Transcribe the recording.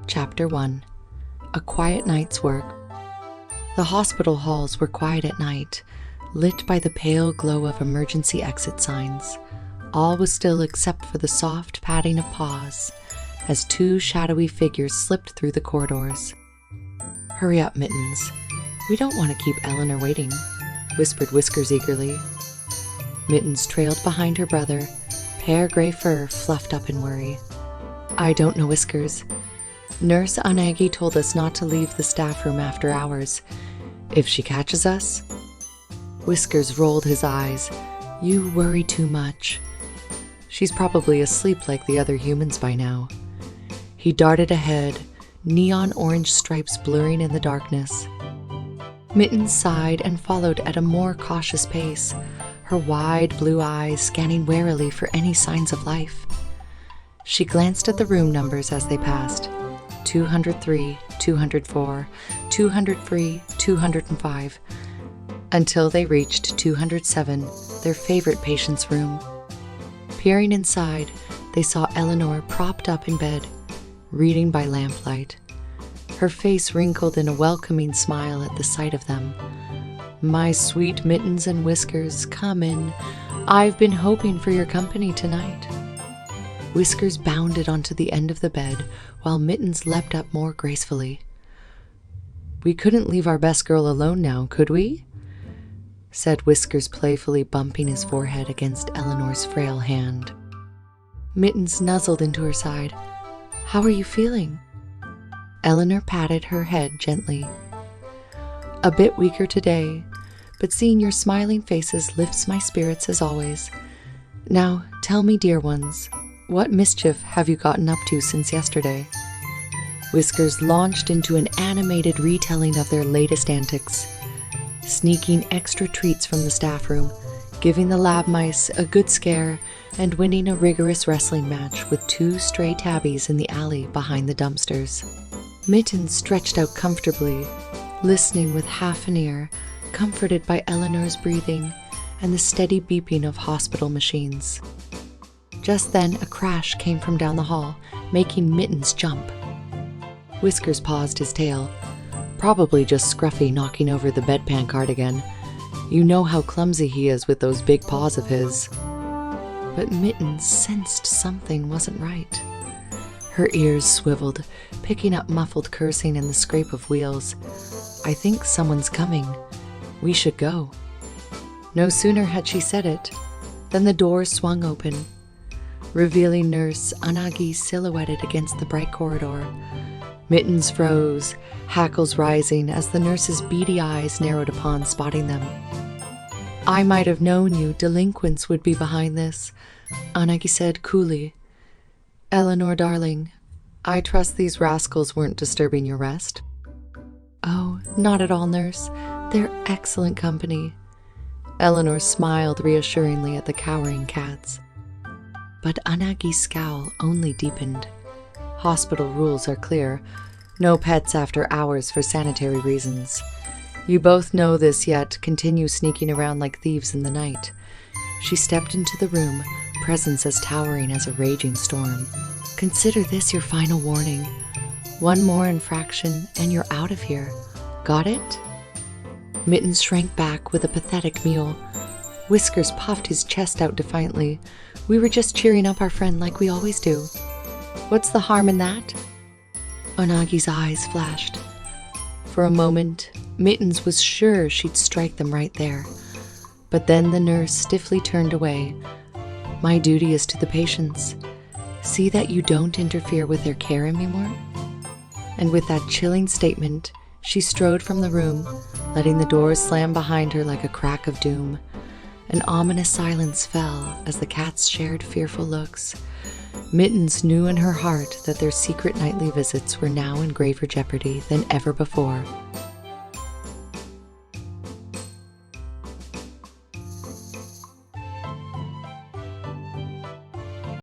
Chapter 1. A Quiet Night's Work. The hospital halls were quiet at night, lit by the pale glow of emergency exit signs. All was still except for the soft padding of paws as two shadowy figures slipped through the corridors. "Hurry up, Mittens. We don't want to keep Eleanor waiting," whispered Whiskers eagerly. Mittens trailed behind her brother, pear gray fur fluffed up in worry. "I don't know, Whiskers. Nurse Anagi told us not to leave the staff room after hours. If she catches us..." Whiskers rolled his eyes. "You worry too much. She's probably asleep like the other humans by now." He darted ahead, neon orange stripes blurring in the darkness. Mittens sighed and followed at a more cautious pace, her wide blue eyes scanning warily for any signs of life. She glanced at the room numbers as they passed. 203, 204, 203, 205, until they reached 207, their favorite patient's room. Peering inside, they saw Eleanor propped up in bed, reading by lamplight. Her face wrinkled in a welcoming smile at the sight of them. "My sweet Mittens and Whiskers, come in. I've been hoping for your company tonight." Whiskers bounded onto the end of the bed, while Mittens leapt up more gracefully. "We couldn't leave our best girl alone now, could we?" said Whiskers, playfully bumping his forehead against Eleanor's frail hand. Mittens nuzzled into her side. "How are you feeling?" Eleanor patted her head gently. "A bit weaker today, but seeing your smiling faces lifts my spirits as always. Now, tell me, dear ones, what mischief have you gotten up to since yesterday?" Whiskers launched into an animated retelling of their latest antics, sneaking extra treats from the staff room, giving the lab mice a good scare, and winning a rigorous wrestling match with two stray tabbies in the alley behind the dumpsters. Mittens stretched out comfortably, listening with half an ear, comforted by Eleanor's breathing and the steady beeping of hospital machines. Just then, a crash came from down the hall, making Mittens jump. Whiskers paused his tail. Probably just Scruffy knocking over the bedpan cardigan. You know how clumsy he is with those big paws of his. But Mittens sensed something wasn't right. Her ears swiveled, picking up muffled cursing and the scrape of wheels. "I think someone's coming. We should go." No sooner had she said it than the door swung open, revealing Nurse Anagi silhouetted against the bright corridor. Mittens froze, hackles rising as the nurse's beady eyes narrowed upon spotting them. "I might have known you delinquents would be behind this," Anagi said coolly. "Eleanor, darling, I trust these rascals weren't disturbing your rest." "Oh, not at all, nurse. They're excellent company." Eleanor smiled reassuringly at the cowering cats. But Anagi's scowl only deepened. Hospital rules are clear. No pets after hours for sanitary reasons. You both know this, yet continue sneaking around like thieves in the night. She stepped into the room, presence as towering as a raging storm. "Consider this your final warning. One more infraction and you're out of here. Got it?" Mittens shrank back with a pathetic mew. Whiskers puffed his chest out defiantly. "We were just cheering up our friend like we always do. What's the harm in that?" Anagi's eyes flashed. For a moment, Mittens was sure she'd strike them right there. But then the nurse stiffly turned away. "My duty is to the patients. See that you don't interfere with their care anymore." And with that chilling statement, she strode from the room, letting the doors slam behind her like a crack of doom. An ominous silence fell as the cats shared fearful looks. Mittens knew in her heart that their secret nightly visits were now in graver jeopardy than ever before.